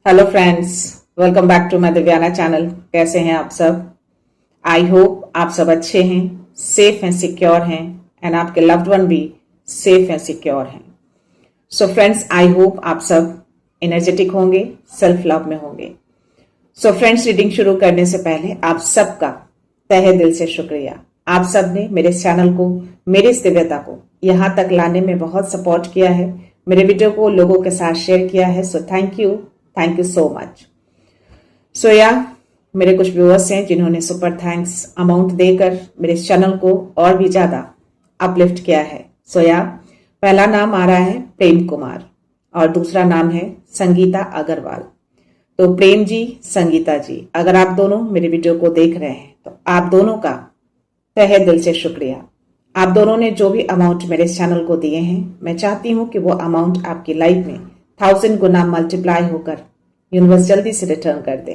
Hello friends, welcome back to my Divyana channel. कैसे हैं आप सब? आई होप आप सब अच्छे हैं, सेफ हैं, सिक्योर हैं एंड आपके लव्ड वन भी सेफ हैं, सिक्योर हैं। सो फ्रेंड्स, आई होप आप सब एनर्जेटिक होंगे, सेल्फ लव में होंगे। सो फ्रेंड्स, रीडिंग शुरू करने से पहले आप सबका तहे दिल से शुक्रिया। आप सब ने मेरे चैनल को, मेरी इस दिव्यता को यहां तक लाने में बहुत सपोर्ट किया है, मेरे वीडियो को लोगों के साथ शेयर किया है। So thank you so much. So मेरे कुछ व्यूअर्स हैं जिन्होंने सुपर थैंक्स अमाउंट देकर मेरे चैनल को और भी ज्यादा अपलिफ्ट किया है। सो पहला नाम आ रहा है प्रेम कुमार और दूसरा नाम है संगीता अग्रवाल। तो प्रेम जी, संगीता जी, अगर आप दोनों मेरे वीडियो को देख रहे हैं तो आप दोनों का तहे दिल से शुक्रिया। आप दोनों ने जो भी अमाउंट मेरे चैनल को दिए हैं, मैं चाहती हूं कि वो अमाउंट आपकी लाइफ में 1000 गुना मल्टीप्लाई होकर यूनिवर्स जल्दी से रिटर्न कर दे।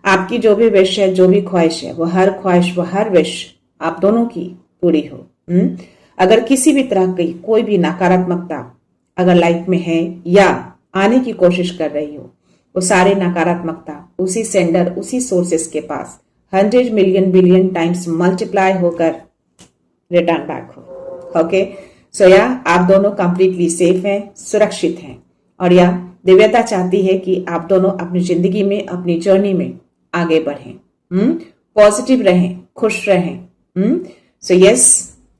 आपकी जो भी विश है, जो भी ख्वाहिश है, वो हर ख्वाहिश, वो हर विश आप दोनों की पूरी हो। अगर किसी भी तरह की कोई भी नकारात्मकता अगर लाइफ में है या आने की कोशिश कर रही हो, वो सारे नकारात्मकता उसी सेंडर, उसी सोर्सेस के पास 100 मिलियन बिलियन टाइम्स मल्टीप्लाई होकर रिटर्न बैक हो। ओके, सो आप दोनों कंप्लीटली सेफ हैं, सुरक्षित हैं और दिव्यता चाहती है कि आप दोनों अपनी जिंदगी में, अपनी जर्नी में आगे बढ़ें, पॉजिटिव रहें, खुश रहें। सो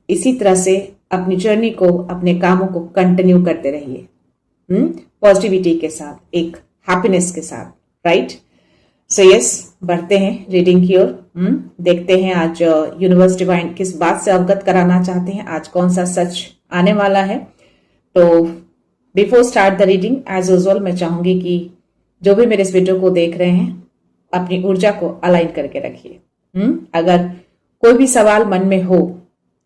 इसी तरह से अपनी जर्नी को, अपने कामों को कंटिन्यू करते रहिए, पॉजिटिविटी के साथ, एक हैप्पीनेस के साथ, राइट। सो बढ़ते हैं रीडिंग की ओर। देखते हैं आज यूनिवर्स डिवाइन किस बात से अवगत कराना चाहते हैं, आज कौन सा सच आने वाला है। तो before start the reading, as usual मैं चाहूंगी कि जो भी मेरे इस वीडियो को देख रहे हैं अपनी ऊर्जा को अलाइन करके रखिए। अगर कोई भी सवाल मन में हो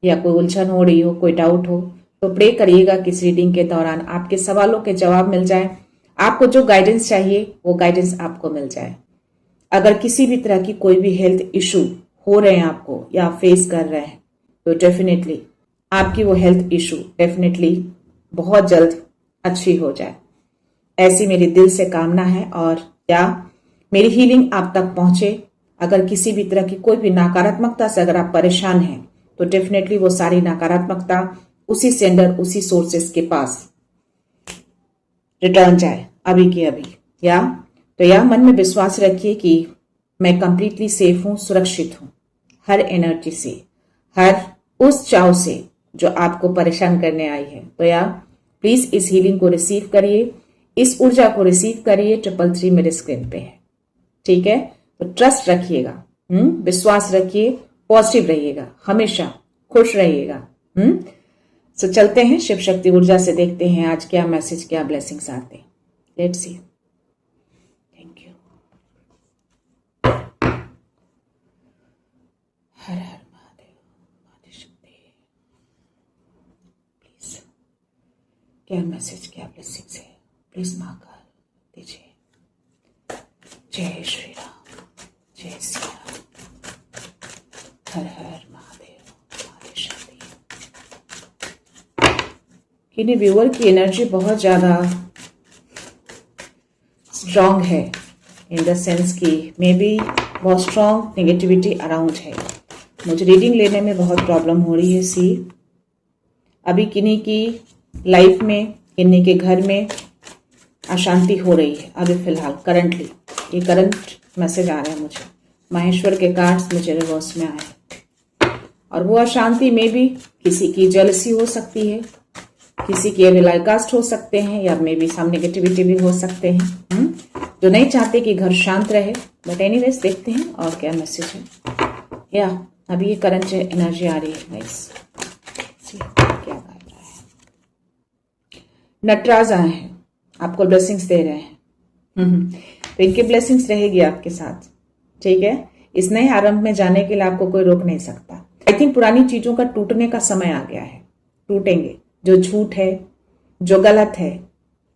या कोई उलझन हो रही हो, कोई डाउट हो, तो प्रे करिएगा कि इस रीडिंग के दौरान आपके सवालों के जवाब मिल जाए, आपको जो गाइडेंस चाहिए वो गाइडेंस आपको मिल जाए। अगर किसी भी तरह की कोई भी हेल्थ इशू हो रहे हैं आपको या फेस कर रहे हैं, तो डेफिनेटली आपकी वो हेल्थ इशू डेफिनेटली बहुत जल्द अच्छी हो जाए, ऐसी मेरी दिल से कामना है। और मेरी हीलिंग आप तक पहुंचे। अगर किसी भी तरह की कोई भी नकारात्मकता से अगर आप परेशान हैं, तो डेफिनेटली वो सारी नकारात्मकता उसी सेंडर, उसी सोर्सेस के पास रिटर्न जाए अभी के अभी। तो मन में विश्वास रखिए कि मैं कंप्लीटली सेफ हूं, सुरक्षित हूं हर एनर्जी से, हर उस चाव से जो आपको परेशान करने आई है। तो प्लीज इस हीलिंग को रिसीव करिए, इस ऊर्जा को रिसीव करिए। 333 मेरे स्क्रीन पे है, ठीक है। तो ट्रस्ट रखिएगा, विश्वास रखिए, पॉजिटिव रहिएगा, हमेशा खुश रहिएगा। सो चलते हैं शिव शक्ति ऊर्जा से, देखते हैं आज क्या मैसेज, क्या ब्लेसिंग्स आते हैं। Let's see. Thank you. हर हर क्या मैसेज, क्या ब्लेसिंग्स है, प्लीज महाकाल दीजिए। जय श्री राम, जय श्री राम, हर हर महादेव, महादेव। किन्हीं व्यूअर की एनर्जी बहुत ज्यादा स्ट्रांग है, इन द सेंस की मे बी बहुत स्ट्रांग नेगेटिविटी अराउंड है। मुझे रीडिंग लेने में बहुत प्रॉब्लम हो रही है। अभी किन्हीं की लाइफ में, किन्हीं के घर में अशांति हो रही है अभी फिलहाल, करंटली। ये करंट मैसेज आ रहे हैं मुझे। माहेश्वर के कार्ड्स मुझे रिवर्स में आए और वो अशांति में भी किसी की जेलसी हो सकती है, किसी के रिलाइकास्ट हो सकते हैं, या मे बी सम नेगेटिविटी भी हो सकते हैं, जो नहीं चाहते कि घर शांत रहे। बट एनीवेज देखते हैं और क्या मैसेज है। अभी ये करंट एनर्जी आ रही है गाइस। क्या नटराज आए हैं, आपको ब्लेसिंग्स दे रहे हैं। तो इनकी ब्लेसिंग्स रहेगी आपके साथ, ठीक है। इस नए आरंभ में जाने के लिए आपको कोई रोक नहीं सकता। आई थिंक पुरानी चीजों का टूटने का समय आ गया है, टूटेंगे। जो झूठ है, जो गलत है,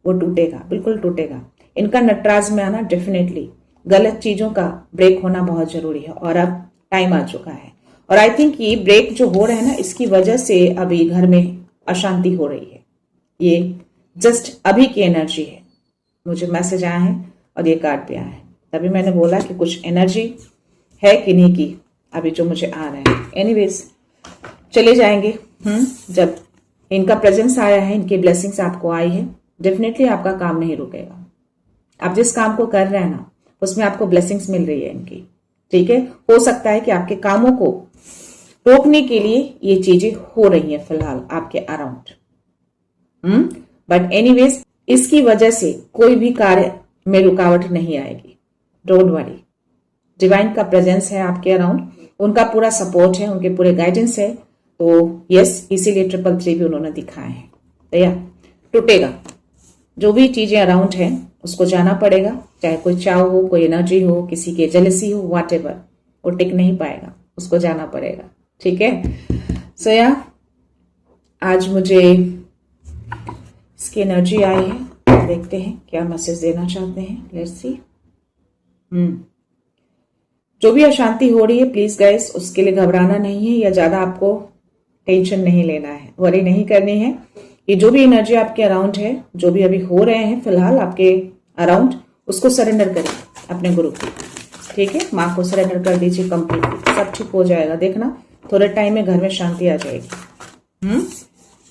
वो टूटेगा, बिल्कुल टूटेगा। इनका नटराज में आना, डेफिनेटली गलत चीजों का ब्रेक होना बहुत जरूरी है और अब टाइम आ चुका है। और आई थिंक ये ब्रेक जो हो रहा है ना, इसकी वजह से अभी घर में अशांति हो रही है। ये जस्ट अभी की एनर्जी है, मुझे मैसेज आया है और ये कार्ड भी आया है, तभी मैंने बोला कि कुछ एनर्जी है कि नहीं की अभी जो मुझे आ रहा है। एनीवेज चले जाएंगे। जब इनका प्रेजेंस आया है, इनकी ब्लेसिंग्स आपको आई है, डेफिनेटली आपका काम नहीं रुकेगा। आप जिस काम को कर रहे हैं ना, उसमें आपको ब्लेसिंग्स मिल रही है इनकी, ठीक है। हो सकता है कि आपके कामों को रोकने के लिए ये चीजें हो रही हैं फिलहाल आपके अराउंड, बट एनीवेज इसकी वजह से कोई भी कार्य में रुकावट नहीं आएगी। डोंट वरी, डिवाइन का प्रेजेंस है आपके अराउंड, उनका पूरा सपोर्ट है, उनके पूरे गाइडेंस है। तो यस, इसीलिए 333 भी उन्होंने दिखाए हैं। तो या टूटेगा, जो भी चीजें अराउंड है उसको जाना पड़ेगा, चाहे कोई चाव हो, कोई एनर्जी हो, किसी की जेलसी हो, व्हाटएवर, वो टिक नहीं पाएगा, उसको जाना पड़ेगा, ठीक है। सो या आज मुझे इसकी एनर्जी आई है, देखते हैं क्या मैसेज देना चाहते हैं। लेट्स सी। जो भी अशांति हो रही है प्लीज गाइस, उसके लिए घबराना नहीं है या ज्यादा आपको टेंशन नहीं लेना है, वरी नहीं करनी है। ये जो भी एनर्जी आपके अराउंड है, जो भी अभी हो रहे हैं फिलहाल आपके अराउंड, उसको सरेंडर करिए अपने गुरु को, ठीक है। माँ को सरेंडर कर दीजिए कंप्लीटली, सब ठीक हो जाएगा। देखना थोड़े टाइम में घर में शांति आ जाएगी।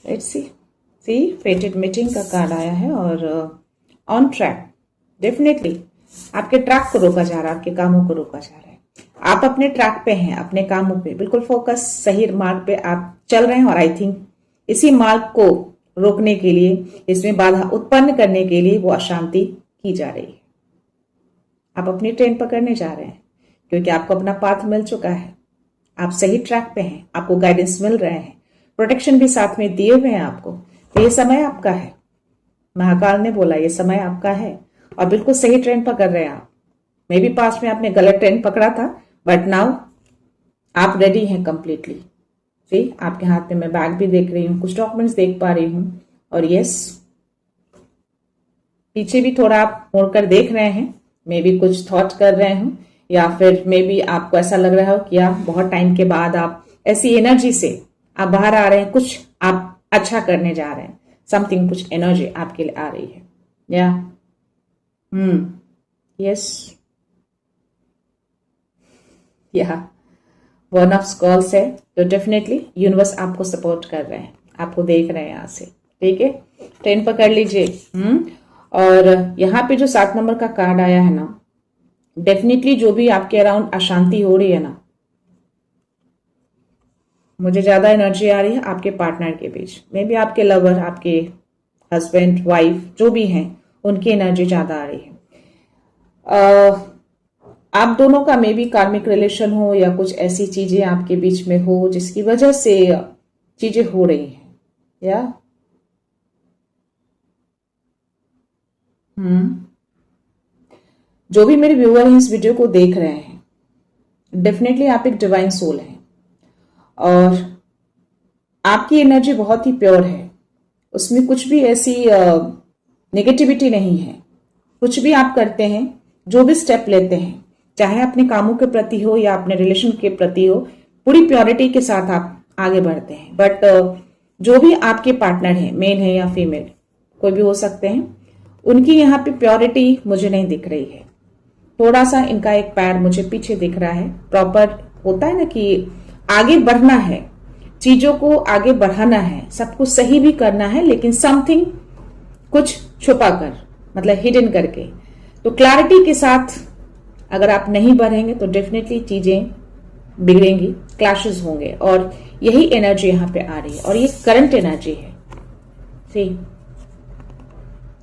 लेट्स सी फेटेड मीटिंग का कार्ड आया है और ऑन ट्रैक, डेफिनेटली आपके ट्रैक को रोका जा रहा है, आपके कामों को रोका जा रहा है। आप अपने ट्रैक पे हैं, अपने कामों पे बिल्कुल फोकस, सही मार्ग पे आप चल रहे हैं। और आई थिंक इसी मार्ग को रोकने के लिए, इसमें बाधा उत्पन्न करने के लिए वो अशांति की जा रही है। आप अपनी ट्रेन पकड़ने जा रहे हैं क्योंकि आपको अपना पाथ मिल चुका है, आप सही ट्रैक पे हैं, आपको गाइडेंस मिल रहे हैं, प्रोटेक्शन भी साथ में दिए हुए हैं आपको। तो ये समय आपका है, महाकाल ने बोला ये समय आपका है और बिल्कुल सही ट्रेन पकड़ रहे हैं आप। मे भी पास्ट में आपने गलत ट्रेन पकड़ा था, बट नाउ आप रेडी हैं कंप्लीटली। सी, आपके हाथ में मैं बैग भी देख रही हूँ, कुछ डॉक्यूमेंट्स देख पा रही हूँ, और यस पीछे भी थोड़ा आप मुड़कर देख रहे हैं, मे भी कुछ थॉट कर रहे हूँ, या फिर मे भी आपको ऐसा लग रहा हो कि आप बहुत टाइम के बाद आप ऐसी एनर्जी से आप बाहर आ रहे हैं, कुछ आप अच्छा करने जा रहे हैं, समथिंग, कुछ एनर्जी आपके लिए आ रही है। या यस, या वन ऑफ कॉल्स है, तो डेफिनेटली यूनिवर्स आपको सपोर्ट कर रहे हैं, आपको देख रहे हैं यहाँ से, ठीक है। ट्रेन पकड़ लीजिए। और यहाँ पे जो 7 नंबर का कार्ड आया है ना, डेफिनेटली जो भी आपके अराउंड अशांति हो रही है ना, मुझे ज्यादा एनर्जी आ रही है आपके पार्टनर के बीच, मे बी आपके लवर, आपके हस्बैंड, वाइफ जो भी हैं, उनकी एनर्जी ज्यादा आ रही है। आप दोनों का मे बी कार्मिक रिलेशन हो या कुछ ऐसी चीजें आपके बीच में हो जिसकी वजह से चीजें हो रही हैं। या जो भी मेरे व्यूअर हैं इस वीडियो को देख रहे हैं, डेफिनेटली आप एक डिवाइन सोल हैं और आपकी एनर्जी बहुत ही प्योर है, उसमें कुछ भी ऐसी नेगेटिविटी नहीं है। कुछ भी आप करते हैं, जो भी स्टेप लेते हैं, चाहे अपने कामों के प्रति हो या अपने रिलेशन के प्रति हो, पूरी प्योरिटी के साथ आप आगे बढ़ते हैं। बट जो भी आपके पार्टनर हैं, मेल है या फीमेल, कोई भी हो सकते हैं, उनकी यहाँ पे प्योरिटी मुझे नहीं दिख रही है। थोड़ा सा इनका एक पैर मुझे पीछे दिख रहा है। प्रॉपर होता है ना कि आगे बढ़ना है, चीजों को आगे बढ़ाना है, सब कुछ सही भी करना है, लेकिन समथिंग कुछ छुपा कर, मतलब हिडन करके। तो क्लैरिटी के साथ अगर आप नहीं बढ़ेंगे तो डेफिनेटली चीजें बिगड़ेंगी, क्लैशेस होंगे, और यही एनर्जी यहाँ पे आ रही है और ये करंट एनर्जी है। सी,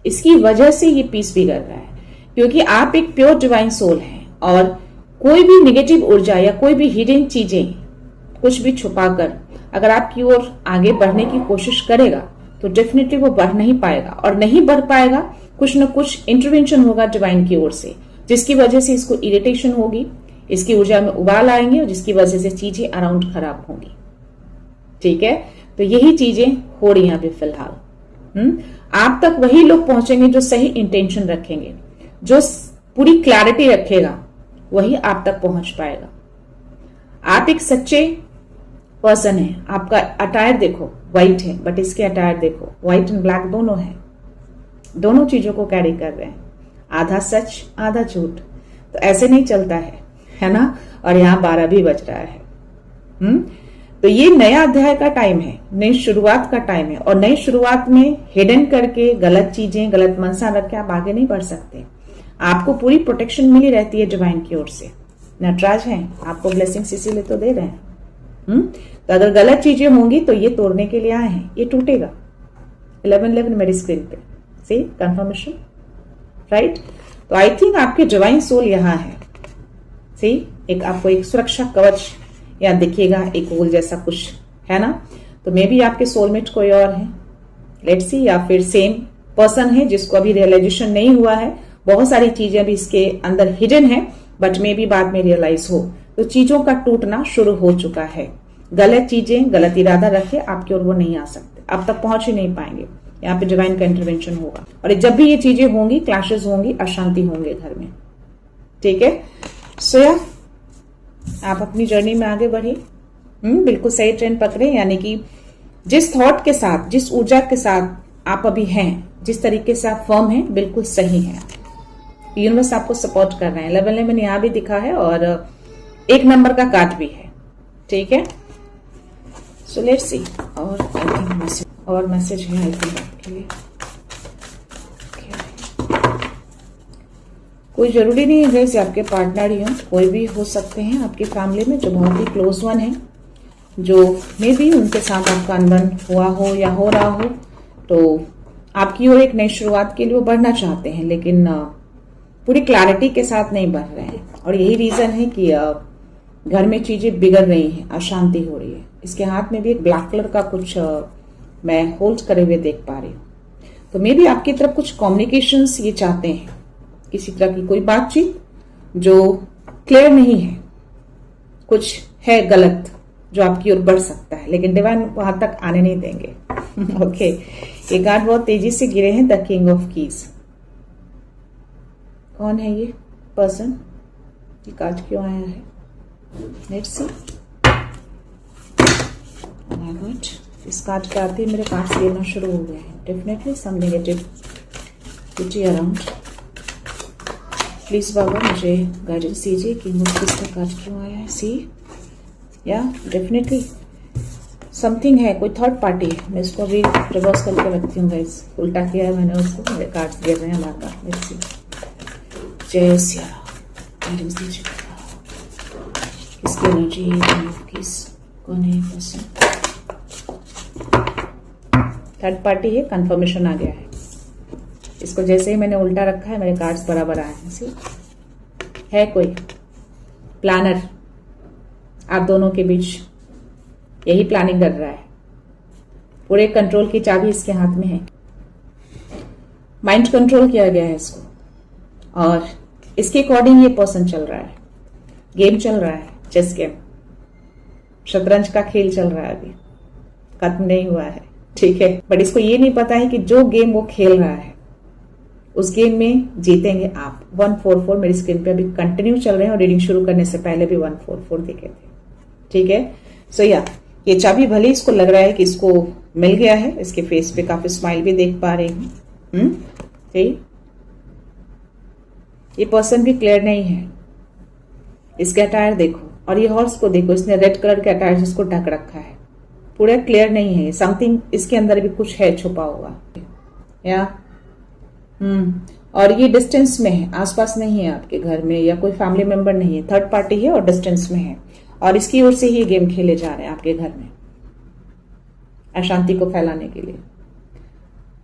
इसकी वजह से ये पीस बिगड़ रहा है क्योंकि आप एक प्योर डिवाइन सोल हैं और कोई भी नेगेटिव ऊर्जा या कोई भी हिडन चीजें कुछ भी छुपाकर अगर आपकी ओर आगे बढ़ने की कोशिश करेगा तो डेफिनेटली वो बढ़ नहीं पाएगा, और नहीं बढ़ पाएगा, कुछ न कुछ इंटरवेंशन होगा डिवाइन की ओर से, जिसकी वजह से इसको इरिटेशन होगी, इसकी ऊर्जा में उबाल आएंगे और जिसकी वजह से चीजें अराउंड खराब होंगी। ठीक है, तो यही चीजें हो रही हैं अभी फिलहाल। आप तक वही लोग पहुंचेंगे जो सही इंटेंशन रखेंगे, जो पूरी क्लैरिटी रखेगा, वही आप तक पहुंच पाएगा। आप एक सच्चे पर्सन है। आपका अटायर देखो व्हाइट है, बट इसके अटायर देखो व्हाइट एंड ब्लैक दोनों है, दोनों चीजों को कैरी कर रहे हैं। आधा सच आधा झूठ, तो ऐसे नहीं चलता है ना। और यहाँ 12 भी बज रहा है। तो ये नया अध्याय का टाइम है, नई शुरुआत का टाइम है, और नई शुरुआत में हिडन करके गलत चीजें, गलत मनसा रख के आप आगे नहीं बढ़ सकते। आपको पूरी प्रोटेक्शन मिली रहती है डिवाइन की ओर से। नटराज हैं, आपको ब्लेसिंग्स इसीलिए तो दे रहे हैं। तो अगर गलत चीजें होंगी तो ये तोड़ने के लिए आए हैं, ये टूटेगा। 1111 मेरी स्क्रीन पे सी कंफर्मेशन, राइट। तो आई थिंक आपके डिवाइन सोल यहाँ है। सी एक आपको एक सुरक्षा कवच यहाँ दिखेगा, एक वोल जैसा कुछ है ना। तो मे बी आपके सोलमेट कोई और है, लेट्स सी, या फिर सेम पर्सन है जिसको अभी रियलाइजेशन नहीं हुआ है। बहुत सारी चीजें अभी इसके अंदर हिडन है, बट मे बी बाद में रियलाइज हो। तो चीजों का टूटना शुरू हो चुका है। गलत चीजें, गलत इरादा रखे आपकी ओर वो नहीं आ सकते, अब तक पहुंच ही नहीं पाएंगे। यहाँ पे डिवाइन का इंटरवेंशन होगा, और जब भी ये चीजें होंगी, क्लैशेस होंगी, अशांति होंगे घर में, ठीक है। सो या आप अपनी जर्नी में आगे बढ़े, बिल्कुल सही ट्रेन पकड़े। यानी कि जिस थॉट के साथ, जिस ऊर्जा के साथ आप अभी हैं, जिस तरीके से आप फर्म हैं, बिल्कुल सही है। यूनिवर्स आपको सपोर्ट कर रहे हैं। 1111 यहाँ भी दिखा है और 1 नंबर का कार्ड भी है, ठीक है। सो लेट्स सी, और मैसेज है आई थिंक आपके लिए। कोई जरूरी नहीं है जैसे आपके पार्टनर ही हो, कोई भी हो सकते हैं आपकी फैमिली में जो बहुत ही क्लोज वन है, जो मे बी उनके साथ आपका अनबन हुआ हो या हो रहा हो। तो आपकी ओर एक नई शुरुआत के लिए वो बढ़ना चाहते हैं, लेकिन पूरी क्लैरिटी के साथ नहीं बढ़ रहे हैं। और यही रीजन है कि घर में चीजें बिगड़ रही हैं, अशांति हो रही है। इसके हाथ में भी एक ब्लैक कलर का कुछ मैं होल्ड करे हुए देख पा रही हूँ। तो मे बी आपकी तरफ कुछ कम्युनिकेशंस ये चाहते हैं, किसी तरह की कोई बातचीत जो क्लियर नहीं है, कुछ है गलत जो आपकी ओर बढ़ सकता है, लेकिन डिवाइन वहां तक आने नहीं देंगे। ओके, ये कार्ड बहुत तेजी से गिरे हैं, द किंग ऑफ कीज। कौन है ये पर्सन? ये कार्ड क्यों आया है? Let's see. माय गॉड, इस कार्ड के आते ही मेरे कार्ड्स गिरना शुरू हो गए हैं। Definitely some negativity around. Please बाबा मुझे गाइडेंस दीजिए कि मुझे किसका कार्ड क्यों आया है। सी या डेफिनेटली समथिंग है, कोई थर्ड पार्टी है। मैं इसको अभी रिवर्स करके रखती हूँ गाइस, उल्टा किया है मैंने उसको, मेरे कार्ड्स गिर रहे हैं हमारा। Let's see. जय सिया राम, गाइडेंस दीजिए किसकी एनर्जी है, किस कौन है पर्सन? थर्ड पार्टी है, कंफर्मेशन आ गया है। इसको जैसे ही मैंने उल्टा रखा है मेरे कार्ड्स बराबर आए हैं। सी है कोई प्लानर आप दोनों के बीच, यही प्लानिंग कर रहा है। पूरे कंट्रोल की चाबी इसके हाथ में है। माइंड कंट्रोल किया गया है इसको, और इसके अकॉर्डिंग ये पर्सन चल रहा है। गेम चल रहा है, चेस गेम, शतरंज का खेल चल रहा है, अभी खत्म नहीं हुआ है, ठीक है। बट इसको ये नहीं पता है कि जो गेम वो खेल रहा है उस गेम में जीतेंगे आप। 144 मेरी स्क्रीन पे अभी कंटिन्यू चल रहे हैं, और रीडिंग शुरू करने से पहले भी 144 दिखे थे, ठीक है। सो या ये चाबी भले इसको लग रहा है कि इसको मिल गया है, इसके फेस पे काफी स्माइल भी देख पा रही हूँ, ठीक। ये पर्सन भी क्लियर नहीं है। इसके अटायर देखो, और ये हॉर्स को देखो, इसने रेड कलर के अटायर जिसको ढक रखा है, पूरा क्लियर नहीं है। समथिंग इसके अंदर भी कुछ है छुपा हुआ, या और ये डिस्टेंस में है, आसपास नहीं है आपके घर में, या कोई फैमिली मेंबर नहीं है, थर्ड पार्टी है और डिस्टेंस में है, और इसकी ओर से ही गेम खेले जा रहे हैं आपके घर में अशांति को फैलाने के लिए।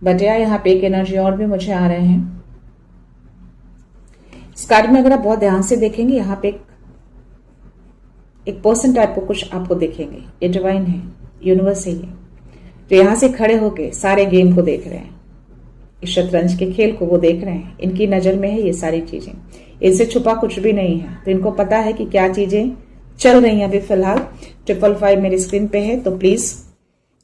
बट यहाँ पे एक एनर्जी और भी मुझे आ रहे हैं इस कार्ड में। अगर आप बहुत ध्यान से देखेंगे, यहाँ पे एक पर्सन टाइप को कुछ आपको देखेंगे। ये डिवाइन है, यूनिवर्स है ये, तो यहाँ से खड़े होके सारे गेम को देख रहे हैं, इस शतरंज के खेल को वो देख रहे हैं। इनकी नजर में है ये सारी चीजें, इनसे छुपा कुछ भी नहीं है। तो इनको पता है कि क्या चीजें चल रही हैं अभी फिलहाल। 555 मेरी स्क्रीन पे है, तो प्लीज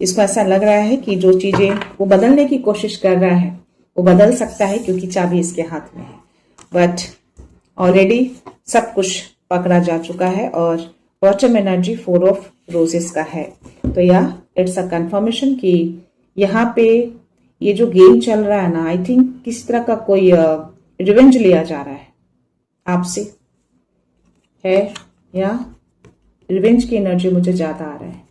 इसको ऐसा लग रहा है कि जो चीजें वो बदलने की कोशिश कर रहा है वो बदल सकता है, क्योंकि चाबी इसके हाथ में है। बट ऑलरेडी सब कुछ पकड़ा जा चुका है, और बॉटम एनर्जी 4 ऑफ रोजेस का है। तो या इट्स अ कंफर्मेशन कि यहाँ पे ये जो गेम चल रहा है ना, आई थिंक किसी तरह का कोई रिवेंज लिया जा रहा है आपसे, है, या रिवेंज की एनर्जी मुझे ज्यादा आ रहा है।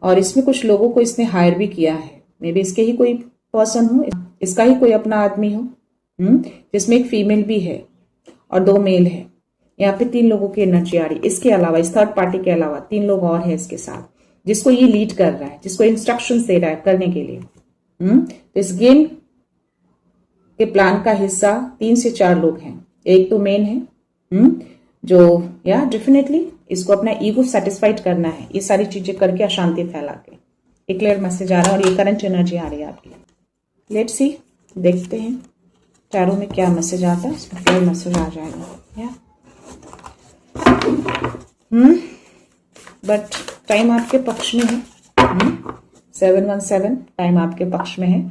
और इसमें कुछ लोगों को इसने हायर भी किया है, मे बी इसके ही कोई पर्सन हो, इसका ही कोई अपना आदमी हो, जिसमें एक फीमेल भी है और 2 मेल है। यहाँ पे 3 लोगों की एनर्जी आ रही है। इसके अलावा, इस थर्ड पार्टी के अलावा 3 लोग और हैं इसके साथ, जिसको ये लीड कर रहा है, जिसको इंस्ट्रक्शंस दे रहा है करने के लिए। तो इस गेम के प्लान का हिस्सा 3 से 4 लोग हैं। एक तो मेन है, जो या डेफिनेटली इसको अपना ईगो सेटिस्फाइड करना है, ये सारी चीजें करके अशांति फैला के। एक क्लियर मैसेज आ रहा है और ये करंट एनर्जी आ रही है आपकी। लेट्स सी, देखते हैं टैरो में क्या मैसेज आता है, इसमें क्लियर मैसेज आ जाएगा या बट टाइम आपके पक्ष में है। 717 टाइम आपके पक्ष में है,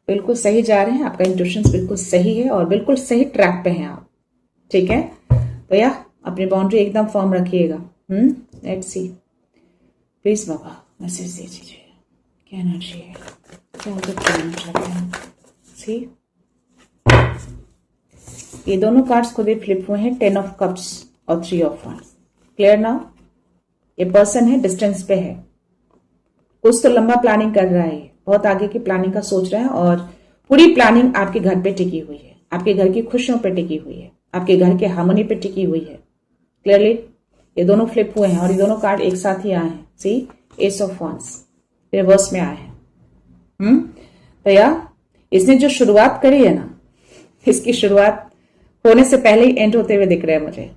बिल्कुल सही जा रहे हैं, आपका इंट्यूशन बिल्कुल सही है और बिल्कुल सही ट्रैक पे हैं आप, ठीक है। तो या अपनी बाउंड्री एकदम फर्म रखिएगा। लेट्स सी, प्लीज बाबा मैसेज दे दीजिए, क्या एनर्जी है, क्या उनको चैलेंज लग रहा है। सी, ये दोनों कार्ड्स खुद ही फ्लिप हुए हैं, 10 ऑफ कप्स और 3 ऑफ वांड्स। क्लियर नाउ, ये पर्सन है, डिस्टेंस पे है, कुछ तो लंबा प्लानिंग कर रहा है, बहुत आगे की प्लानिंग का सोच रहा है और पूरी प्लानिंग आपके घर पे टिकी हुई है, आपके घर की खुशियों पे टिकी हुई है, आपके घर के हार्मनी पे टिकी हुई है। क्लियरली ये दोनों फ्लिप हुए हैं और ये दोनों कार्ड एक साथ ही आए हैं। सी, एस ऑफ वांड्स रिवर्स में आए हैं। तो या इसने जो शुरुआत करी है ना, इसकी शुरुआत होने से पहले ही एंड होते हुए दिख रहे हैं मुझे।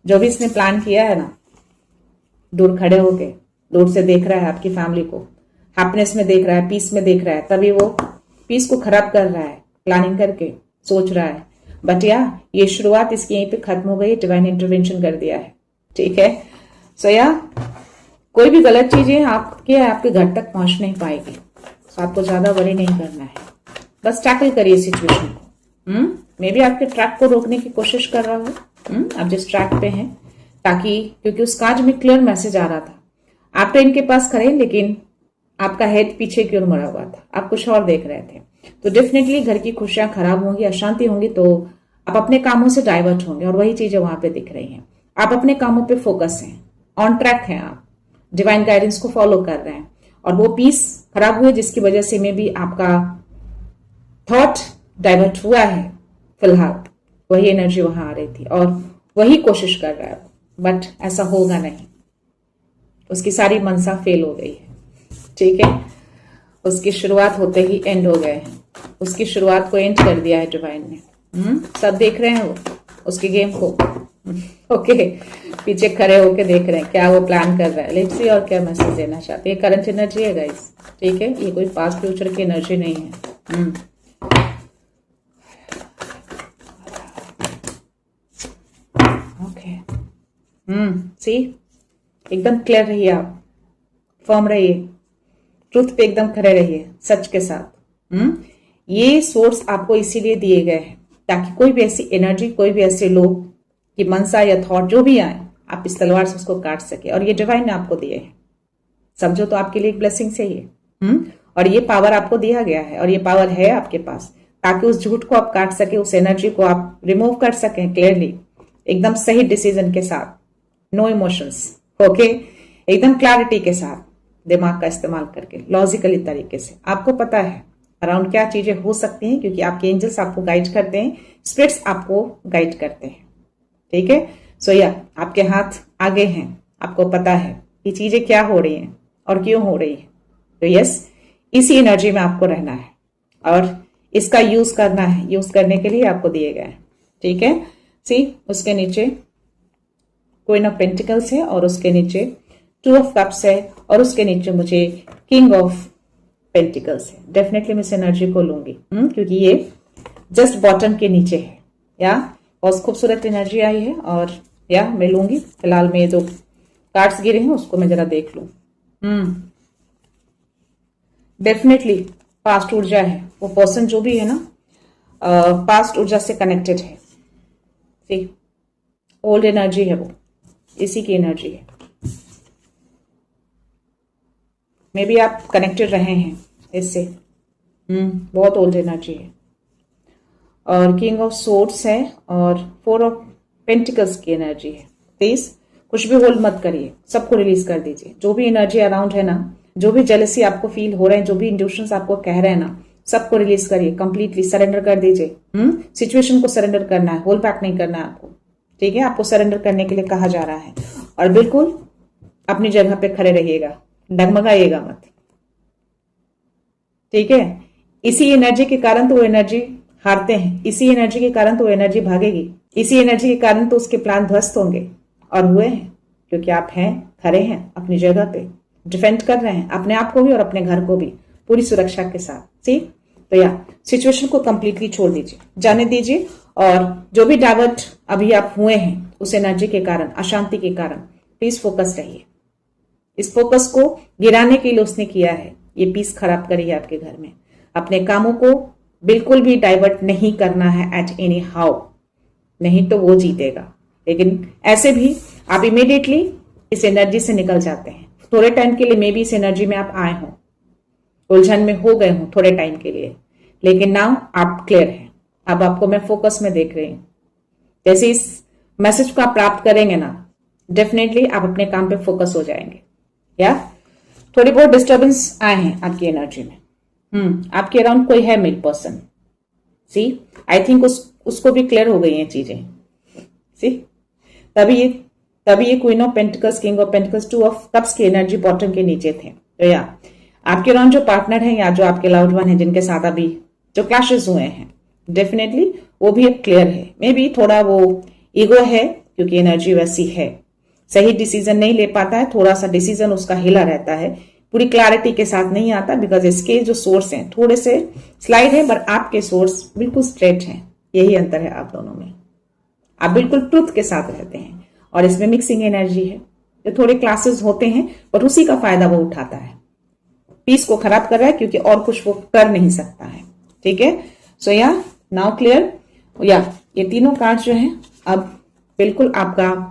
जो भी इसने प्लान किया है ना, दूर खड़े होके दूर से देख रहा है, आपकी फैमिली को हैप्पीनेस में देख रहा है, पीस में देख रहा है, तभी वो पीस को खराब कर रहा है, प्लानिंग करके सोच रहा है। बट या ये शुरुआत इसकी यहीं पे खत्म हो गई, डिवाइन इंटरवेंशन कर दिया है, ठीक है। सो या कोई भी गलत चीजें आपके घर तक पहुंच नहीं पाएगी, तो आपको ज्यादा वरी नहीं करना है, बस टैकल करिए सिचुएशन को। मे बी आपके ट्रैक को रोकने की कोशिश कर रहा हो, आप जिस ट्रैक पे हैं, ताकि, क्योंकि उस कार्ड में क्लियर मैसेज आ रहा था, आप ट्रेन के पास खड़े लेकिन आपका हेड पीछे की ओर मुड़ा हुआ था, आप कुछ और देख रहे थे। तो डेफिनेटली घर की खुशियां खराब होंगी, अशांति होंगी, तो आप अपने कामों से डाइवर्ट होंगे और वही चीजें वहां पे दिख रही हैं। आप अपने कामों पे फोकस हैं, ऑन ट्रैक हैं, आप डिवाइन गाइडेंस को फॉलो कर रहे हैं और वो पीस खराब हुए जिसकी वजह से में भी आपका थॉट डाइवर्ट हुआ है। फिलहाल वही एनर्जी वहां आ रही थी और वही कोशिश कर रहा है, बट ऐसा होगा नहीं, उसकी सारी मनसा फेल हो गई है, ठीक है। उसकी शुरुआत होते ही एंड हो गए हैं, उसकी शुरुआत को एंड कर दिया है डिवाइन ने। सब देख रहे हैं वो उसके गेम को, ओके, पीछे खड़े होके देख रहे हैं क्या वो प्लान कर रहा है। लेट्स सी और क्या मैसेज देना चाहते हैं। करंट एनर्जी है गाइस, ठीक है, ये कोई पास्ट फ्यूचर की एनर्जी नहीं है। ओके, सी, एकदम क्लियर रहिए आप, फर्म रहिए, ट्रुथ पे एकदम खड़े रहिए, सच के साथ। ये सोर्स आपको इसीलिए दिए गए हैं ताकि कोई भी ऐसी एनर्जी, कोई भी ऐसे लोग की मनसा या थॉट जो भी आए, आप इस तलवार से उसको काट सके, और ये डिवाइन ने आपको दिए हैं, समझो तो आपके लिए एक ब्लेसिंग से ही है। और ये पावर आपको दिया गया है और ये पावर है आपके पास ताकि उस झूठ को आप काट सके, उस एनर्जी को आप रिमूव कर सकें क्लियरली, एकदम सही डिसीजन के साथ, नो इमोशंस, ओके, एकदम क्लैरिटी के साथ, दिमाग का इस्तेमाल करके, लॉजिकली तरीके से। आपको पता है अराउंड क्या चीजें हो सकती हैं, क्योंकि आपके एंजल्स आपको गाइड करते हैं, स्पिरिट्स आपको गाइड करते हैं, ठीक है। सो या आपके हाथ आगे हैं, आपको पता है ये चीजें क्या हो रही हैं और क्यों हो रही है। तो यस, इसी एनर्जी में आपको रहना है और इसका यूज करना है, यूज करने के लिए आपको दिए गए हैं, ठीक है। सी, उसके नीचे क्वीन ऑफ पेंटिकल्स है और उसके नीचे 2 ऑफ कप्स है और उसके नीचे मुझे किंग ऑफ पेंटिकल्स है। डेफिनेटली मैं इस एनर्जी को लूंगी, क्योंकि ये जस्ट बॉटम के नीचे है, या बहुत खूबसूरत एनर्जी आई है और या मैं लूंगी। फिलहाल में ये 2 कार्ड्स गिरे हैं, उसको मैं जरा देख लूं। डेफिनेटली पास्ट ऊर्जा है, वो पर्सन जो भी है ना, पास्ट ऊर्जा से कनेक्टेड है, ठीक, ओल्ड एनर्जी है, वो इसी की एनर्जी है। मे बी आप कनेक्टेड रहे हैं इससे, बहुत ओल्ड एनर्जी है। और किंग ऑफ सोर्ड्स है और 4 ऑफ पेंटिकल्स की एनर्जी है। प्लीज कुछ भी होल्ड मत करिए, सबको रिलीज कर दीजिए। जो भी एनर्जी अराउंड है ना, जो भी जेलसी आपको फील हो रहे हैं, जो भी इंट्यूशंस आपको कह रहे हैं ना, सबको रिलीज करिए, कंप्लीटली सरेंडर कर दीजिए। सिचुएशन को सरेंडर करना है, होल्ड बैक नहीं करना है आपको। ठीक है, आपको सरेंडर करने के लिए कहा जा रहा है और बिल्कुल अपनी जगह पे खड़े रहिएगा, डगमगाइएगा मत। ठीक है, इसी एनर्जी के कारण तो वो एनर्जी हारते हैं, इसी एनर्जी के कारण तो वो एनर्जी भागेगी, इसी एनर्जी के कारण तो उसके प्लान ध्वस्त होंगे और हुए हैं, क्योंकि आप हैं, खड़े हैं अपनी जगह पे, डिफेंड कर रहे हैं अपने आप को भी और अपने घर को भी पूरी सुरक्षा के साथ। सी तो या सिचुएशन को कंप्लीटली छोड़ दीजिए, जाने दीजिए। और जो भी डाइवर्ट अभी आप हुए हैं उस एनर्जी के कारण, अशांति के कारण, प्लीज फोकस रहिए। इस फोकस को गिराने के लिए उसने किया है, ये पीस खराब करी है आपके घर में। अपने कामों को बिल्कुल भी डाइवर्ट नहीं करना है एट एनी हाउ, नहीं तो वो जीतेगा। लेकिन ऐसे भी आप इमीडिएटली इस एनर्जी से निकल जाते हैं। थोड़े टाइम के लिए मे बी इस एनर्जी में आप आए हों, उलझन में हो गए हों थोड़े टाइम के लिए, लेकिन नाउ आप क्लियर हैं। अब आपको मैं फोकस में देख रही हूं। जैसे इस मैसेज को आप प्राप्त करेंगे ना, डेफिनेटली आप अपने काम पे फोकस हो जाएंगे। या थोड़ी बहुत डिस्टर्बेंस आए हैं आपकी एनर्जी में, आपके अराउंड कोई है male person. See I think उसको भी क्लियर हो गई हैं चीजें। सी तभी ये queen of pentacles, king of pentacles, 2 of cups की एनर्जी बॉटम के नीचे थे। तो या आपके अराउंड जो पार्टनर है या जो आपके लव्ड वन है, जिनके साथ अभी जो क्लैशेस हुए हैं, डेफिनेटली वो भी अब क्लियर है। मे बी थोड़ा वो ईगो है, क्योंकि एनर्जी वैसी है, सही डिसीजन नहीं ले पाता है, थोड़ा सा डिसीजन उसका हिला रहता है, पूरी क्लैरिटी के साथ नहीं आता। बिकॉज इसके जो सोर्स हैं थोड़े से स्लाइड है, बट आपके सोर्स बिल्कुल स्ट्रेट हैं। यही अंतर है आप दोनों में, आप बिल्कुल ट्रुथ के साथ रहते हैं और इसमें मिक्सिंग एनर्जी है। जो थोड़े क्लासेस होते हैं बट उसी का फायदा वो उठाता है, पीस को खराब कर रहा है, क्योंकि और कुछ वो कर नहीं सकता है। ठीक है, सो या नाउ क्लियर। या ये तीनों कार्ड जो है अब बिल्कुल आपका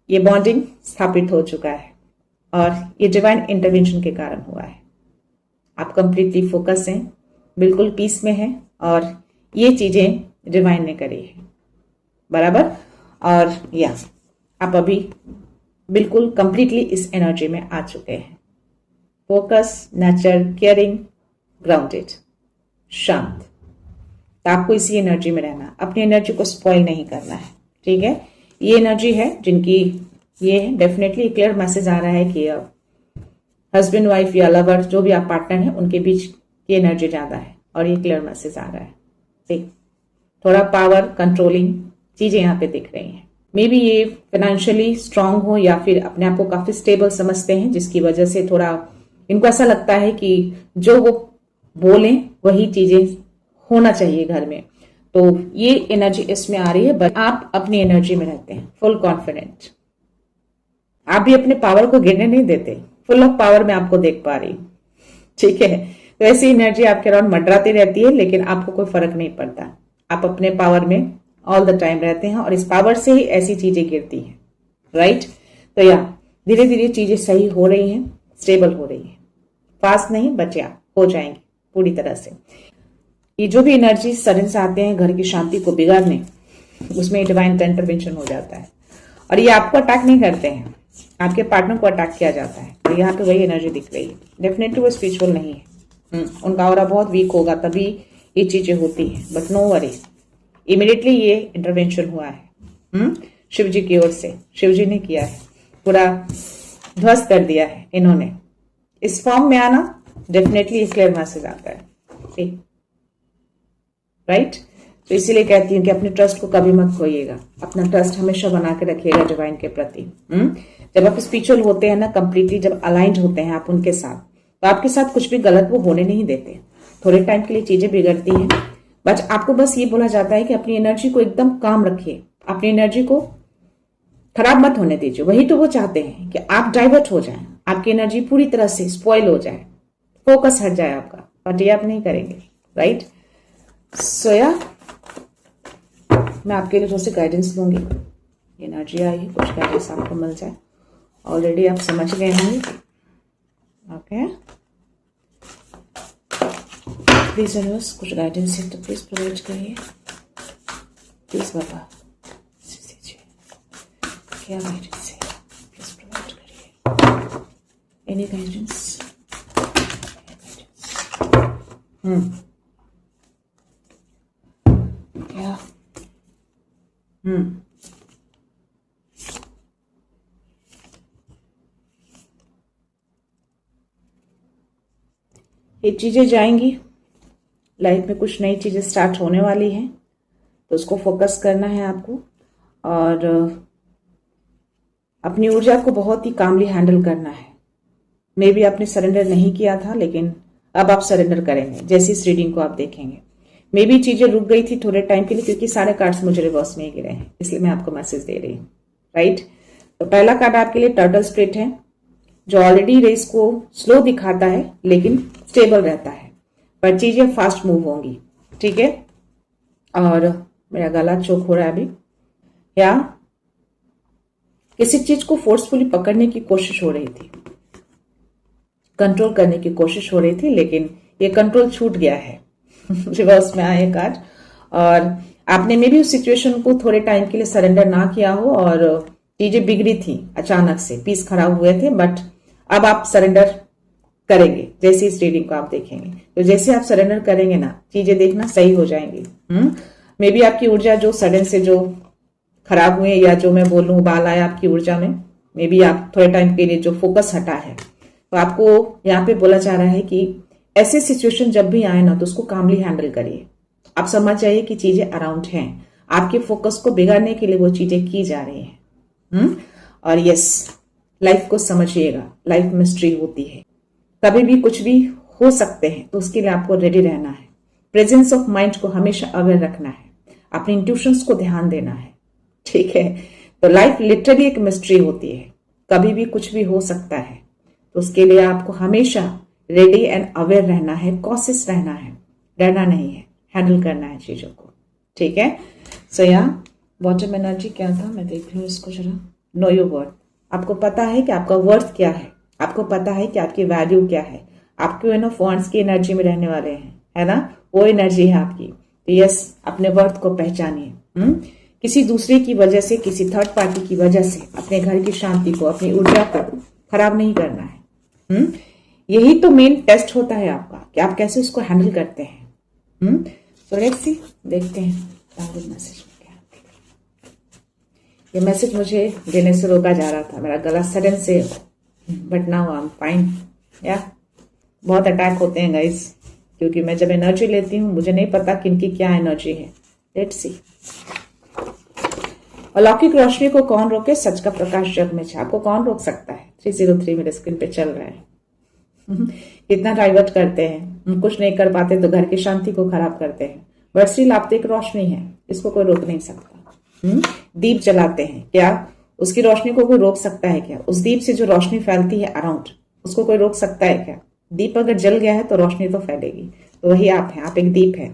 ये बॉन्डिंग स्थापित हो चुका है और ये डिवाइन इंटरवेंशन के कारण हुआ है। आप कंप्लीटली फोकस हैं, बिल्कुल पीस में हैं और ये चीजें डिवाइन ने करी है, बराबर। और या आप अभी बिल्कुल कंप्लीटली इस एनर्जी में आ चुके हैं। फोकस, नेचर, केयरिंग, ग्राउंडेड, शांत। तो आपको इसी एनर्जी में रहना, अपनी एनर्जी को स्पॉइल नहीं करना है। ठीक है, ये एनर्जी है जिनकी ये डेफिनेटली क्लियर मैसेज आ रहा है कि हस्बैंड वाइफ या लवर, जो भी आप पार्टनर हैं, उनके बीच की एनर्जी ज्यादा है और ये क्लियर मैसेज आ रहा है। ठीक, थोड़ा पावर, कंट्रोलिंग चीजें यहाँ पे दिख रही हैं। मे बी ये फाइनेंशियली स्ट्रांग हो या फिर अपने आप को काफी स्टेबल समझते हैं, जिसकी वजह से थोड़ा इनको ऐसा लगता है कि जो वो बोले वही चीजें होना चाहिए घर में। तो ये एनर्जी इसमें आ रही है, बट आप अपनी एनर्जी में रहते हैं, फुल कॉन्फिडेंट। आप भी अपने पावर को गिरने नहीं देते, फुल ऑफ पावर में आपको देख पा रही हूं। ठीक है, तो ऐसी एनर्जी आपके अराउंड मंडराती रहती है, लेकिन आपको कोई फर्क नहीं पड़ता। आप अपने पावर में ऑल द टाइम रहते हैं और इस पावर से ही ऐसी चीजें गिरती हैं, राइट। तो या धीरे धीरे चीजें सही हो रही हैं, स्टेबल हो रही हैं, फास्ट नहीं बट या हो जाएंगी पूरी तरह से। ये जो भी एनर्जी सडन से आते हैं घर की शांति को बिगाड़ने, उसमें डिवाइन का इंटरवेंशन हो जाता है और ये आपको अटैक नहीं करते हैं, आपके पार्टनर को अटैक किया जाता है। तो यहाँ पे वही एनर्जी दिख रही है। डेफिनेटली वो स्पिरिचुअल नहीं है, उनका ऑरा बहुत वीक होगा तभी ये चीजें होती है, बट नो वरी, इमीडिएटली ये इंटरवेंशन हुआ है शिव जी की ओर से। शिव जी ने किया है, पूरा ध्वस्त कर दिया है इन्होंने। इस फॉर्म में आना डेफिनेटली क्लियर मैसेज आता है, ठीक, राइट। तो इसीलिए कहती हूँ कि अपने ट्रस्ट को कभी मत खोइएगा, अपना ट्रस्ट हमेशा बना के रखिएगा डिवाइन के प्रति। जब आप स्पिरिचुअल होते हैं ना, कंप्लीटली जब अलाइंड होते हैं आप उनके साथ, तो आपके साथ कुछ भी गलत वो होने नहीं देते। थोड़े टाइम के लिए चीजें बिगड़ती हैं, बट आपको बस ये बोला जाता है कि अपनी एनर्जी को एकदम काम रखिए, अपनी एनर्जी को खराब मत होने दीजिए। वही तो वो चाहते हैं कि आप डाइवर्ट हो जाएं, आपकी एनर्जी पूरी तरह से स्पॉइल हो जाए, फोकस हट जाए आपका, बट ये आप नहीं करेंगे, राइट। सो या मैं आपके लिए थोड़ी सी गाइडेंस लूंगी, एनर्जी आई है, कुछ गाइडेंस आपको मिल जाए। ऑलरेडी आप समझ गए होंगे, ओके। प्लीज यूनिवर्स कुछ गाइडेंस है तो प्लीज प्रोवाइड करिए प्लीज बाबा। क्या गाइडेंस है प्लीज प्रोवाइड करिए। Any guidance? क्या? ये चीजें जाएंगी, लाइफ में कुछ नई चीजें स्टार्ट होने वाली हैं, तो उसको फोकस करना है आपको और अपनी ऊर्जा को बहुत ही कामली हैंडल करना है। मे बी आपने सरेंडर नहीं किया था, लेकिन अब आप सरेंडर करेंगे जैसी इस रीडिंग को आप देखेंगे। मे बी चीजें रुक गई थी थोड़े टाइम के लिए, क्योंकि सारे कार्ड्स मुझे रिवर्स में ही गिरे हैं, इसलिए मैं आपको मैसेज दे रही हूँ, राइट। तो पहला कार्ड आपके लिए टर्टल स्पिरिट है, जो ऑलरेडी रेस को स्लो दिखाता है लेकिन स्टेबल रहता है, पर चीजें फास्ट मूव होंगी, ठीक है। और मेरा गला चोक हो रहा है अभी। या किसी चीज को फोर्सफुली पकड़ने की कोशिश हो रही थी, कंट्रोल करने की कोशिश हो रही थी, लेकिन ये कंट्रोल छूट गया है। रिवर्स में आए कार्ड, और आपने में भी उस सिचुएशन को थोड़े टाइम के लिए सरेंडर ना किया हो और चीजें बिगड़ी थी अचानक से, पीस खराब हुए थे, बट अब आप सरेंडर करेंगे जैसे इस रीडिंग को आप देखेंगे। तो जैसे आप सरेंडर करेंगे ना, चीजें देखना सही हो जाएंगी। मे बी आपकी ऊर्जा जो सडन से जो खराब हुए, या जो मैं बोलूं उबाल आया आपकी ऊर्जा में, मे बी आप थोड़े टाइम के लिए जो फोकस हटा है, तो आपको यहाँ पे बोला जा रहा है कि ऐसे सिचुएशन जब भी आए ना, तो उसको कामली हैंडल करिए। आप समझ जाइए कि चीजें अराउंड हैं, आपके फोकस को बिगाड़ने के लिए वो चीजें की जा रही हैं। और यस, लाइफ को समझिएगा, लाइफ मिस्ट्री होती है, कभी भी कुछ भी हो सकते हैं, तो उसके लिए आपको रेडी रहना है। प्रेजेंस ऑफ माइंड को हमेशा अवेयर रखना है, अपने इंट्यूशंस को ध्यान देना है, ठीक है। तो लाइफ लिटरली एक मिस्ट्री होती है, कभी भी कुछ भी हो सकता है, तो उसके लिए आपको हमेशा रेडी एंड अवेयर रहना है, कॉशियस रहना है, डरना नहीं है, हैंडल करना है चीजों को, ठीक है। सो यहाँ बॉटम एनर्जी क्या था, मैं देख रही हूँ इसको जरा। नो योर वर्थ, आपको पता है कि आपका वर्थ क्या है, आपको पता है कि आपकी वैल्यू क्या है, आपके फॉन्ट्स की एनर्जी में रहने वाले हैं, है ना, वो एनर्जी है आपकी। तो यस, अपने वर्थ को पहचानिए। किसी दूसरे की वजह से, किसी थर्ड पार्टी की वजह से अपने घर की शांति को, अपनी ऊर्जा को खराब नहीं करना है। यही तो मेन टेस्ट होता है आपका, कि आप कैसे उसको हैंडल करते हैं। सो लेट्स सी, देखते हैं मैसेज में क्या। ये मैसेज मुझे देने से रोका जा रहा था, मेरा गला सडन से, but now I am fine. या बहुत अटैक होते हैं गाइस, क्योंकि मैं जब एनर्जी लेती हूँ मुझे नहीं पता किनकी क्या एनर्जी है। Let's see. अलौकिक रोशनी को कौन रोके, सच का प्रकाश जग में छाए। आपको कौन रोक सकता है? 303 मेरे स्क्रीन पे चल रहा है। कितना डाइवर्ट करते हैं, कुछ नहीं कर पाते तो घर की शांति को खराब करते हैं, बट स्टिल आप तो एक रोशनी है, इसको कोई रोक नहीं सकता। दीप जलाते हैं, क्या उसकी रोशनी को कोई रोक सकता है क्या? उस दीप से जो रोशनी फैलती है अराउंड, उसको कोई रोक सकता है क्या? दीप अगर जल गया है तो रोशनी तो फैलेगी, तो वही आप हैं, आप एक दीप है।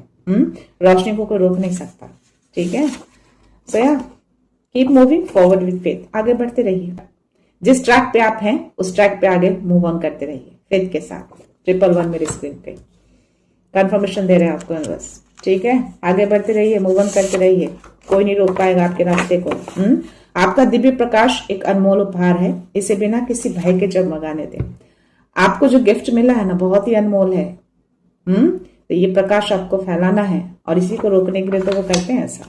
रोशनी को कोई रोक नहीं सकता, ठीक है। सो या keep moving forward with faith, आगे बढ़ते रहिए, जिस ट्रैक पे आप हैं उस ट्रैक पे आगे मूव ऑन करते रहिए फेथ के साथ। 111 मेरे स्क्रीन पे कंफर्मेशन दे रहे हैं आपको बस, ठीक है। आगे बढ़ते रहिए, मूव ऑन करते रहिए, कोई नहीं रोक पाएगा आपके रास्ते को। आपका दिव्य प्रकाश एक अनमोल उपहार है, इसे बिना किसी भय के जगमगाने दें। आपको जो गिफ्ट मिला है ना, बहुत ही अनमोल है। तो ये प्रकाश आपको फैलाना है, और इसी को रोकने के लिए तो वो करते हैं ऐसा,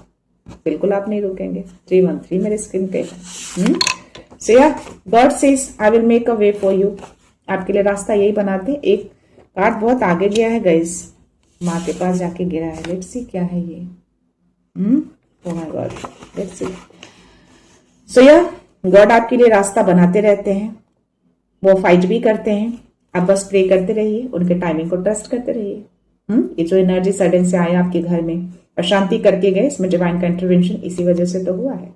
बिल्कुल आप नहीं रोकेंगे। 313 मेरे स्क्रीन पे है। So yeah, God says I will make a way for you, आपके लिए रास्ता यही बनाते। एक कार्ड बहुत आगे गया है गाइस, माँ के पास जाके गिरा है। लेट्स सी क्या है ये। Oh my God, let's see. So या गॉड आपके लिए रास्ता बनाते रहते हैं, वो फाइट भी करते हैं, आप बस प्रे करते रहिए, उनके टाइमिंग को ट्रस्ट करते रहिए। ये जो एनर्जी सडन से आया आपके घर में, अशांति करके गए, इसमें डिवाइन का इंटरवेंशन इसी वजह से तो हुआ है,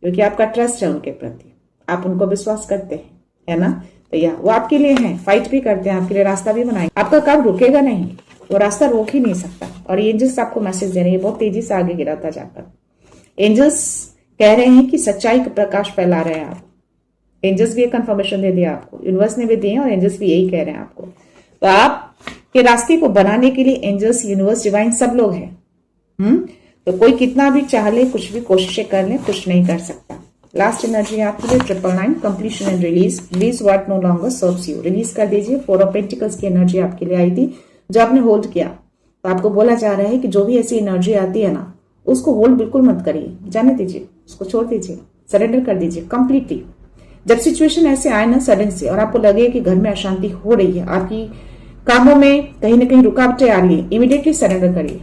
क्योंकि आपका ट्रस्ट है उनके प्रति, आप उनको विश्वास करते हैं, है ना। तो या वो आपके लिए हैं, फाइट भी करते हैं, आपके लिए रास्ता भी बनाएंगे, आपका काम रुकेगा नहीं, वो रास्ता रोक ही नहीं सकता। और एंजल्स आपको मैसेज दे रहे हैं, बहुत तेजी से आगे गिरा था जाकर। एंजल्स कह रहे हैं कि सच्चाई का प्रकाश फैला रहे हैं आप। एंजल्स भी एक कंफर्मेशन दे दिया आपको, यूनिवर्स ने भी दिए और एंजल्स भी यही कह रहे हैं आपको। तो आप कि रास्ते को बनाने के लिए एंजल्स, यूनिवर्स, डिवाइन सब लोग हैं। तो कोई कितना भी चाह ले, कुछ भी कोशिशें कर ले, कुछ नहीं कर सकता। लास्ट एनर्जी आपके लिए 999 completion and release what no longer serves you. Release कर दीजिए। 4 ऑफ पेंटिकल्स की एनर्जी आपके लिए आई थी जो आपने होल्ड किया। तो आपको बोला जा रहा है कि जो भी ऐसी एनर्जी आती है ना, उसको होल्ड बिल्कुल मत करिए, जाने दीजिए, उसको छोड़ दीजिए, सरेंडर कर दीजिए कंप्लीटली। जब सिचुएशन ऐसे आए ना सडन से और आपको लगे कि घर में अशांति हो रही है, आपकी कामों में कहीं ना कहीं रुकावटें आ रही है, इमीडिएटली सरेंडर करिए,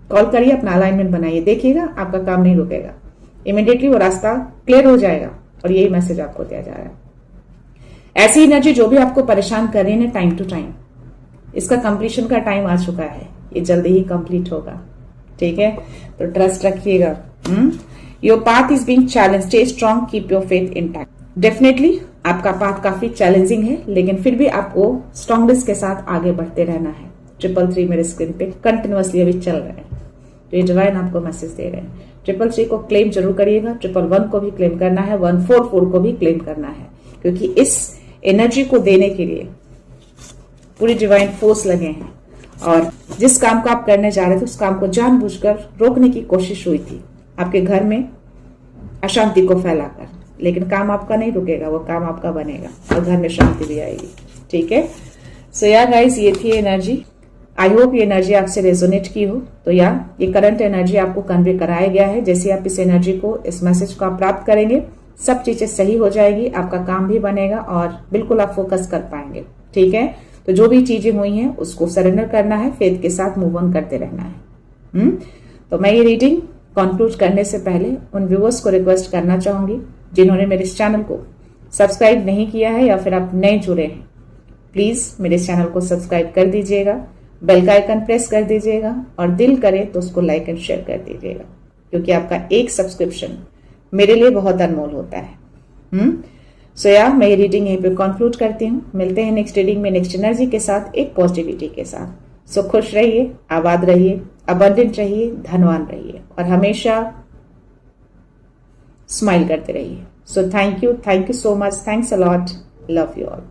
कॉल करिए, अपना अलाइनमेंट बनाइए, देखिएगा आपका काम नहीं रुकेगा, इमीडिएटली वो रास्ता क्लियर हो जाएगा। और यही मैसेज आपको दिया जा रहा है। ऐसी एनर्जी जो भी आपको परेशान कर रही है टाइम टू टाइम, इसका कंप्लीशन का टाइम आ चुका है, ये जल्दी ही कंप्लीट होगा। ठीक है, तो ट्रस्ट रखिएगा। Your path is being challenge, stay strong, keep your faith intact. Definitely आपका पाथ काफी चैलेंजिंग है, लेकिन फिर भी आपको स्ट्रांगनेस के साथ आगे बढ़ते रहना है। 333 मेरे स्क्रीन पे कंटिन्यूअसली अभी चल रहे हैं, तो ये डिवाइन आपको मैसेज दे रहे हैं। 333 को क्लेम जरूर करिएगा, 111 को भी क्लेम करना है, 144 को भी क्लेम करना है, क्योंकि इस एनर्जी को देने के लिए पूरी डिवाइन फोर्स लगे हैं। और जिस काम को आप करने जा रहे थे उस काम को जानबूझकर रोकने की कोशिश हुई थी आपके घर में अशांति को फैलाकर, लेकिन काम आपका नहीं रुकेगा, वो काम आपका बनेगा और घर में शांति भी आएगी। ठीक है, सो या गाइस, ये थी एनर्जी। आई होप ये एनर्जी आपसे रेजोनेट की हो। तो ये करंट एनर्जी आपको कन्वे कराया गया है। जैसे आप इस एनर्जी को, इस मैसेज को आप प्राप्त करेंगे, सब चीजें सही हो जाएगी, आपका काम भी बनेगा और बिल्कुल आप फोकस कर पाएंगे। ठीक है, तो जो भी चीजें हुई हैं उसको सरेंडर करना है, फेथ के साथ मूव ऑन करते रहना है। तो मैं ये रीडिंग कंक्लूड करने से पहले उन व्यूअर्स को रिक्वेस्ट करना चाहूंगी जिन्होंने मेरे इस चैनल को सब्सक्राइब नहीं किया है या फिर आप नए जुड़े हैं, प्लीज मेरे चैनल को सब्सक्राइब कर दीजिएगा, बेल का आइकन प्रेस कर दीजिएगा और दिल करे तो उसको लाइक एंड शेयर कर दीजिएगा, क्योंकि आपका एक सब्सक्रिप्शन मेरे लिए बहुत अनमोल होता है। सो मैं ये रीडिंग यहीं पे कंक्लूड करती हूँ। मिलते हैं नेक्स्ट रीडिंग में नेक्स्ट एनर्जी के साथ, एक पॉजिटिविटी के साथ। सो खुश रहिए, आबाद रहिए, अबंडेंट रहिए, धनवान रहिए और हमेशा स्माइल करते रहिए। सो thank you so much, thanks a lot, love you all.